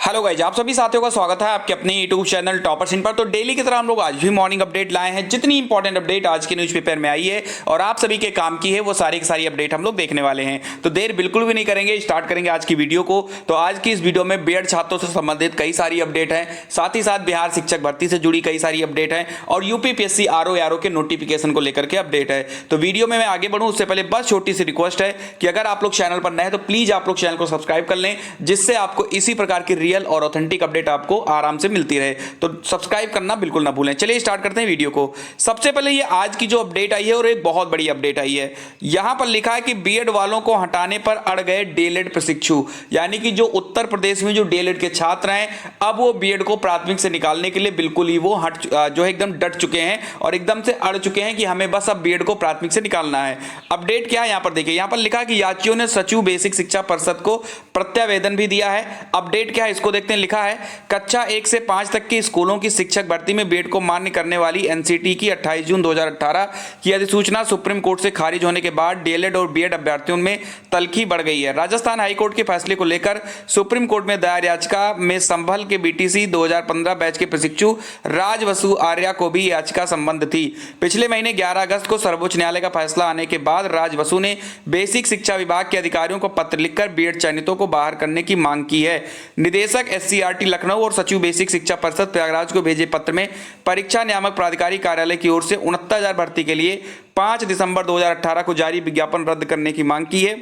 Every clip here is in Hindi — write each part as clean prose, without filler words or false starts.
हेलो गाइज, आप सभी साथियों का स्वागत है आपके अपने यूट्यूब चैनल टॉपर्स इन पर। तो डेली की तरह हम लोग आज भी मॉर्निंग अपडेट लाए हैं। जितनी इंपॉर्टेंट अपडेट आज के न्यूज़पेपर में आई है और आप सभी के काम की है, वो सारी की सारी अपडेट हम लोग देखने वाले हैं। तो देर बिल्कुल भी नहीं करेंगे, स्टार्ट करेंगे आज की वीडियो को। तो आज की इस वीडियो में बीएड छात्रों से संबंधित कई सारी अपडेट है, साथ ही साथ बिहार शिक्षक भर्ती से जुड़ी कई सारी अपडेट है और यूपीपीएससी आरओ के नोटिफिकेशन को लेकर के अपडेट है। तो वीडियो में मैं आगे बढ़ूं उससे पहले बस छोटी सी रिक्वेस्ट है कि अगर आप लोग चैनल पर नए हैं तो प्लीज आप लोग चैनल को सब्सक्राइब कर लें, जिससे आपको इसी प्रकार की रियल और ऑथेंटिक अपडेट आपको आराम से मिलती रहे। तो सब्सक्राइब करना बिल्कुल ना भूलें। चलिए स्टार्ट करते हैं वीडियो को। सबसे पहले ये आज की जो अपडेट आई है और एक बहुत बड़ी अपडेट आई है। यहां पर लिखा है कि बीएड वालों को हटाने पर अड़ गए डीएलएड प्रशिक्षु, यानी कि जो उत्तर प्रदेश में जो डीएलएड के छात्र हैं, अब वो बीएड को प्राथमिक से निकालने के लिए बिल्कुल ही वो जो है एकदम डट चुके हैं और एकदम से अड़ चुके हैं कि हमें बस अब बीएड को प्राथमिक से निकालना है। अपडेट क्या है यहां पर देखिए, यहां पर लिखा है कि याचियों ने सचिव बेसिक शिक्षा परिषद को प्रत्यावेदन भी दिया है। अपडेट क्या है इसको देखते हैं। लिखा है कक्षा 1 से 5 तक की स्कूलों की शिक्षक भर्ती में बीएड को मान्य करने वाली एनसीटी की 28 जून 2018 की अधिसूचना सुप्रीम कोर्ट से खारिज होने के बाद डीएलएड और बीएड अभ्यर्थियों में तल्खी बढ़ गई है। राजस्थान हाईकोर्ट के फैसले को लेकर सुप्रीम कोर्ट में दायर याचिका में संभल के बीटीसी 2015 बैच के प्रशिक्षु राज वसु आर्या को भी याचिका संबंध थी। पिछले महीने 11 अगस्त को सर्वोच्च न्यायालय का फैसला आने के बाद राज वसु ने बेसिक शिक्षा विभाग के अधिकारियों को पत्र लिखकर बीएड चयनितों को बाहर करने की मांग की है। निदेशक एससीईआरटी लखनऊ और सचिव बेसिक शिक्षा परिषद प्रयागराज को भेजे पत्र में परीक्षा नियामक प्राधिकारी कार्यालय की ओर से 69,000 भर्ती के लिए 5 दिसंबर 2018 को जारी विज्ञापन रद्द करने की मांग की है।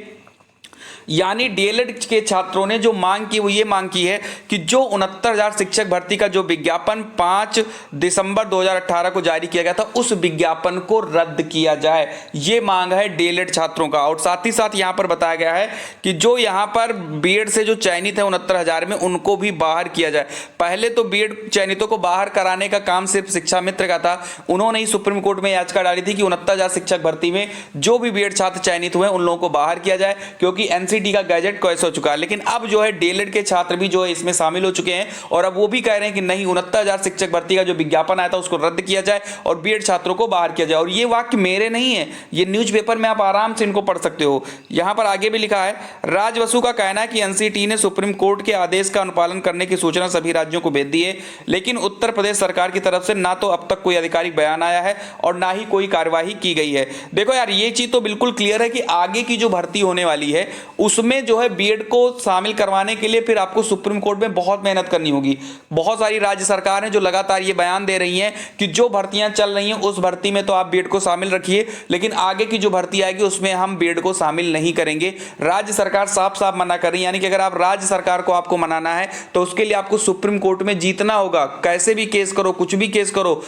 यानी डीएलएड के छात्रों ने जो मांग की वो ये मांग की है कि जो 69,000 शिक्षक भर्ती का जो विज्ञापन 5 दिसंबर 2018 को जारी किया गया था, उस विज्ञापन को रद्द किया जाए। ये मांग है डीएलएड छात्रों का। और साथ ही साथ यहां पर बताया गया है कि जो यहां पर बीएड से जो चयनित है 69,000 में, उनको भी बाहर किया जाए। पहले तो बीएड चयनितों को बाहर कराने का काम सिर्फ शिक्षा मित्र का था। उन्होंने ही सुप्रीम कोर्ट में याचिका डाली थी कि 69,000 शिक्षक भर्ती में जो भी बीएड छात्र चयनित हुए उन लोगों को बाहर किया जाए, क्योंकि एनसीटी का गैजेट कैसे हो चुका है। लेकिन अब जो है डीएलएड के छात्र भी जो है इसमें शामिल हो चुके हैं और अब वो भी कह रहे हैं कि नहीं, 69,000 शिक्षक भर्ती का जो विज्ञापन आया था उसको रद्द किया जाए और बीएड छात्रों को बाहर किया जाए। और ये वाक्य मेरे नहीं है, ये न्यूज़पेपर में आप आराम से इनको पढ़ सकते हो। यहां पर आगे भी लिखा है, राज वसु का कहना है कि एनसीटी ने सुप्रीम कोर्ट के आदेश का अनुपालन करने की सूचना सभी राज्यों को भेज दी है, लेकिन उत्तर प्रदेश सरकार की तरफ से ना तो अब तक कोई आधिकारिक बयान आया है और ना ही कोई कार्यवाही की गई है। देखो यार, ये चीज तो बिल्कुल क्लियर है कि आगे की जो भर्ती होने वाली है उसमें जो है बीएड को शामिल करवाने के लिए फिर आपको सुप्रीम कोर्ट में बहुत मेहनत करनी होगी। बहुत सारी राज्य सरकारें जो लगातार ये बयान दे रही हैं कि जो भर्तियां चल रही हैं उस भर्ती में तो आप बीएड को शामिल रखिए, लेकिन आगे की जो भर्ती आएगी उसमें हम बीएड को शामिल नहीं करेंगे। राज्य सरकार साफ साफ मना कर रही है। यानी कि अगर आप राज्य सरकार को आपको मनाना है तो उसके लिए आपको सुप्रीम कोर्ट में जीतना होगा। कैसे भी केस करो, कुछ भी केस करो,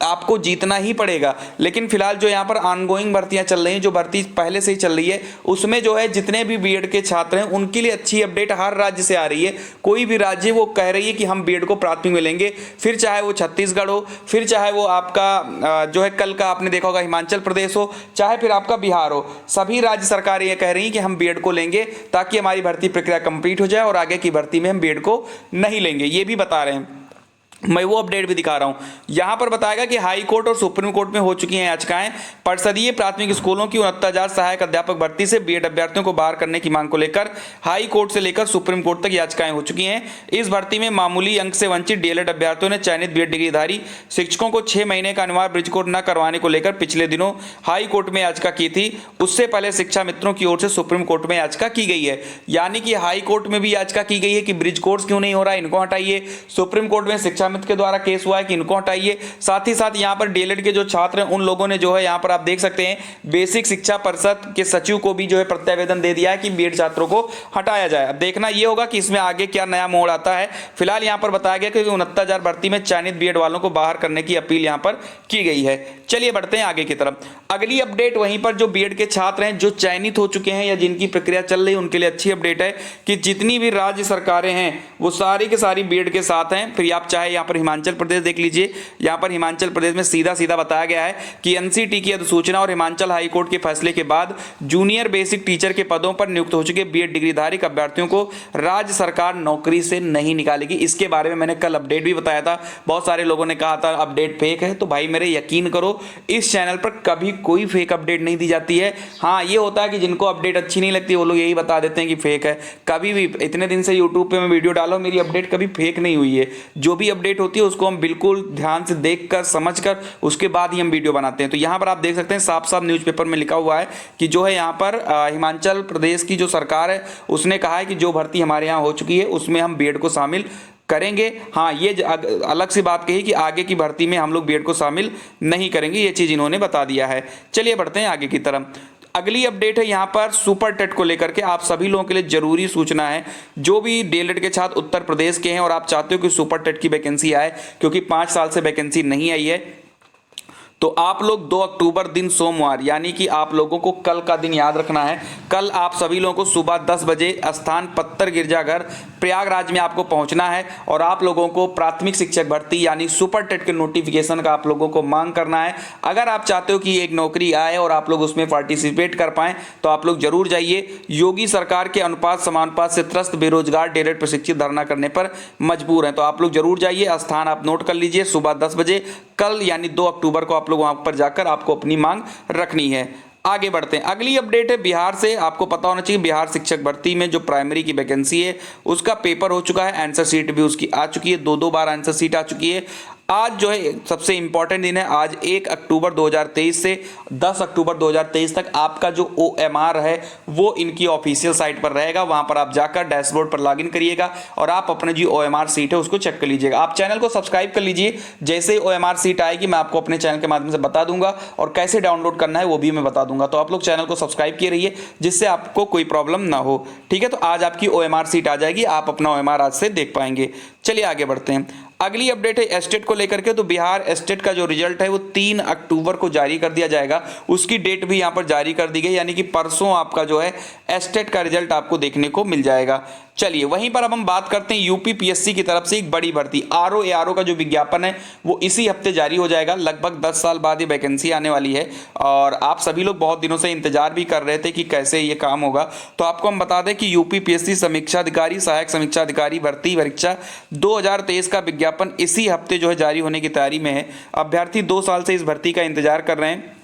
आपको जीतना ही पड़ेगा। लेकिन फिलहाल जो यहाँ पर ऑनगोइंग भर्तियां चल रही हैं, जो भर्ती पहले से ही चल रही है, उसमें जो है जितने भी बीएड के छात्र हैं उनके लिए अच्छी अपडेट हर राज्य से आ रही है। कोई भी राज्य वो कह रही है कि हम बीएड को प्राथमिक में लेंगे, फिर चाहे वो छत्तीसगढ़ हो, फिर चाहे वो आपका जो है कल का आपने देखा होगा हिमाचल प्रदेश हो, चाहे फिर आपका बिहार हो, सभी राज्य सरकारें ये कह रही हैं कि हम बीएड को लेंगे ताकि हमारी भर्ती प्रक्रिया कंप्लीट हो जाए और आगे की भर्ती में हम बीएड को नहीं लेंगे। ये भी बता रहे हैं। मैं वो अपडेट भी दिखा रहा हूं। यहां पर बताएगा कि हाई कोर्ट और सुप्रीम कोर्ट में हो चुकी हैं याचिकाएं। परिषदीय प्राथमिक स्कूलों की 69,000 सहायक अध्यापक भर्ती से बीएड अभ्यर्थियों को बाहर करने की मांग को लेकर हाई कोर्ट से लेकर सुप्रीम कोर्ट तक याचिकाएं हो चुकी हैं। इस भर्ती में मामूली अंक से वंचित डीएलएड अभ्यर्थियों ने चयनित बीएड डिग्रीधारी शिक्षकों को 6 महीने का अनिवार्य ब्रिज कोर्स न करवाने को लेकर पिछले दिनों हाई कोर्ट में याचिका की थी। उससे पहले शिक्षा मित्रों की ओर से सुप्रीम कोर्ट में याचिका की गई है। यानी कि हाई कोर्ट में भी याचिका की गई है कि ब्रिज कोर्स क्यों नहीं हो रहा है, इनको हटाइए। सुप्रीम कोर्ट में शिक्षा मित्र के द्वारा केस हुआ है कि इनको हटाइए। साथ ही साथ यहां पर डीएलएड के जो छात्र हैं उन लोगों ने जो है यहां पर आप देख सकते हैं बेसिक शिक्षा परिषद के सचिव को भी जो है प्रत्यावेदन दे दिया है कि बीएड छात्रों को हटाया जाए। अब देखना यह होगा कि इसमें आगे क्या नया मोड़ आता है। फिलहाल यहां पर बताया गया कि 69,000 भर्ती में चयनित बीएड वालों को बाहर करने की अपील यहां पर की गई है। चलिए बढ़ते हैं आगे की तरफ। अगली अपडेट वहीं पर जो बीएड के छात्र हैं जो चयनित हो चुके हैं या जिनकी प्रक्रिया चल रही है उनके लिए अच्छी अपडेट है कि जितनी भी राज्य सरकारें हैं वो सारी के सारी बीएड के साथ हैं। फिर आप चाहे यहाँ पर हिमाचल प्रदेश देख लीजिए, यहाँ पर हिमाचल प्रदेश में सीधा सीधा बताया गया है कि एनसीटी की अधिसूचना और हिमाचल हाईकोर्ट के फैसले के बाद जूनियर बेसिक टीचर के पदों पर नियुक्त हो चुके बीएड डिग्रीधारी अभ्यर्थियों को राज्य सरकार नौकरी से नहीं निकालेगी। इसके बारे में मैंने कल अपडेट भी बताया था, बहुत सारे लोगों ने कहा था अपडेट फेक है, तो भाई मेरे यकीन करो इस चैनल पर कभी कोई फेक अपडेट नहीं दी जाती है। हाँ, ये होता है कि जिनको अपडेट अच्छी नहीं लगती वो लोग यही बता देते हैं कि फेक है। कभी भी इतने दिन से यूट्यूब पे मैं वीडियो डालो, मेरी अपडेट कभी फेक नहीं हुई है। जो भी अपडेट होती है उसको हम बिल्कुल ध्यान से देख कर समझ कर उसके बाद ही हम वीडियो बनाते हैं। तो यहाँ पर आप देख सकते हैं साफ साफ न्यूज़पेपर में लिखा हुआ है कि जो है यहाँ पर हिमाचल प्रदेश की जो सरकार है उसने कहा है कि जो भर्ती हमारे यहाँ हो चुकी है उसमें हम बीएड को शामिल करेंगे। हाँ, ये अलग सी बात कही कि आगे की भर्ती में हम लोग बीएड को शामिल नहीं करेंगे, ये चीज़ इन्होंने बता दिया है। चलिए बढ़ते हैं आगे की तरफ। अगली अपडेट है यहाँ पर सुपर टेट को लेकर के आप सभी लोगों के लिए जरूरी सूचना है। जो भी डीएलएड के छात्र उत्तर प्रदेश के हैं और आप चाहते हो कि सुपर टेट की वैकेंसी आए, क्योंकि 5 साल से वैकेंसी नहीं आई है, तो आप लोग 2 अक्टूबर दिन सोमवार, यानी कि आप लोगों को कल का दिन याद रखना है। कल आप सभी लोगों को सुबह 10 बजे स्थान पत्थर गिरजाघर प्रयागराज में आपको पहुंचना है और आप लोगों को प्राथमिक शिक्षक भर्ती यानी सुपर टेट के नोटिफिकेशन का आप लोगों को मांग करना है। अगर आप चाहते हो कि एक नौकरी आए और आप लोग उसमें पार्टिसिपेट कर पाएं तो आप लोग जरूर जाइए। योगी सरकार के अनुपात समानुपात से त्रस्त बेरोजगार डीएलएड प्रशिक्षित धरना करने पर मजबूर हैं, तो आप लोग जरूर जाइए। स्थान आप नोट कर लीजिए, सुबह 10 बजे कल यानी 2 अक्टूबर को आप लोग वहां पर जाकर आपको अपनी मांग रखनी है। आगे बढ़ते हैं। अगली अपडेट है बिहार से। आपको पता होना चाहिए बिहार शिक्षक भर्ती में जो प्राइमरी की वैकेंसी है उसका पेपर हो चुका है, आंसर शीट भी उसकी आ चुकी है, 2 बार आंसर शीट आ चुकी है। आज जो है सबसे इंपॉर्टेंट दिन है, आज 1 अक्टूबर 2023 से 10 अक्टूबर 2023 तक आपका जो OMR है वो इनकी ऑफिशियल साइट पर रहेगा। वहां पर आप जाकर डैशबोर्ड पर लॉगिन करिएगा और आप अपने जो OMR सीट है उसको चेक कर लीजिएगा। आप चैनल को सब्सक्राइब कर लीजिए, जैसे ही OMR सीट आएगी मैं आपको अपने चैनल के माध्यम से बता दूंगा और कैसे डाउनलोड करना है वो भी मैं बता दूंगा। तो आप लोग चैनल को सब्सक्राइब किए रहिए जिससे आपको कोई प्रॉब्लम ना हो, ठीक है। तो आज आपकी OMR सीट आ जाएगी, आप अपना OMR आज से देख पाएंगे। चलिए आगे बढ़ते हैं। अगली अपडेट है एस्टेट को लेकर के। तो बिहार एस्टेट का जो रिजल्ट है वो 3 अक्टूबर को जारी कर दिया जाएगा, उसकी डेट भी यहाँ पर जारी कर दी गई, यानी कि परसों आपका जो है एस्टेट का रिजल्ट आपको देखने को मिल जाएगा। चलिए वहीं पर अब हम बात करते हैं यूपी पीएससी की तरफ से एक बड़ी भर्ती RO का जो विज्ञापन है वो इसी हफ्ते जारी हो जाएगा। लगभग 10 साल बाद ये वैकेंसी आने वाली है और आप सभी लोग बहुत दिनों से इंतजार भी कर रहे थे कि कैसे ये काम होगा। तो आपको हम बता दें कि यूपी पीएससी समीक्षा अधिकारी सहायक समीक्षा अधिकारी भर्ती परीक्षा 2023 का विज्ञापन इसी हफ्ते जो है जारी होने की तैयारी में है। अभ्यर्थी 2 साल से इस भर्ती का इंतजार कर रहे हैं।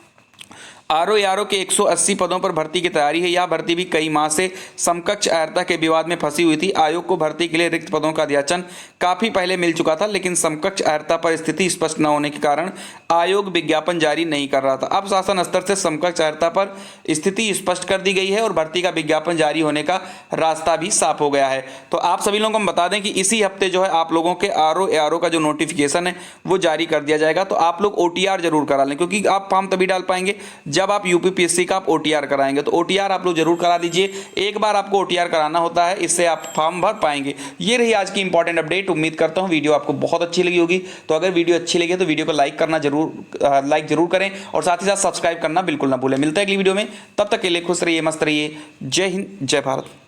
RO के 180 पदों पर भर्ती की तैयारी है। यह भर्ती भी कई माह से समकक्ष अर्थता के विवाद में फंसी हुई थी। आयोग को भर्ती के लिए रिक्त पदों का अध्याचन काफी पहले मिल चुका था, लेकिन समकक्ष अर्थता पर स्थिति स्पष्ट न होने के कारण आयोग विज्ञापन जारी नहीं कर रहा था। अब शासन स्तर से समकक्ष अर्थता पर स्थिति स्पष्ट कर दी गई है और भर्ती का विज्ञापन जारी होने का रास्ता भी साफ हो गया है। तो आप सभी लोगों को हम बता दें कि इसी हफ्ते जो है आप लोगों के RO का जो नोटिफिकेशन है वो जारी कर दिया जाएगा। तो आप लोग OTR जरूर करा लें, क्योंकि आप फॉर्म तभी डाल पाएंगे जब आप यूपी पीएससी का आप OTR कराएंगे। तो OTR आप लोग जरूर करा लीजिए, एक बार आपको OTR कराना होता है, इससे आप फॉर्म भर पाएंगे। ये रही आज की इंपॉर्टेंट अपडेट। उम्मीद करता हूं वीडियो आपको बहुत अच्छी लगी होगी। तो अगर वीडियो अच्छी लगी तो वीडियो को लाइक जरूर करें और साथ ही साथ सब्सक्राइब करना बिल्कुल ना भूलें। मिलता है अगली वीडियो में, तब तक के लिए खुश रहिए, मस्त रहिए। जय हिंद, जय भारत।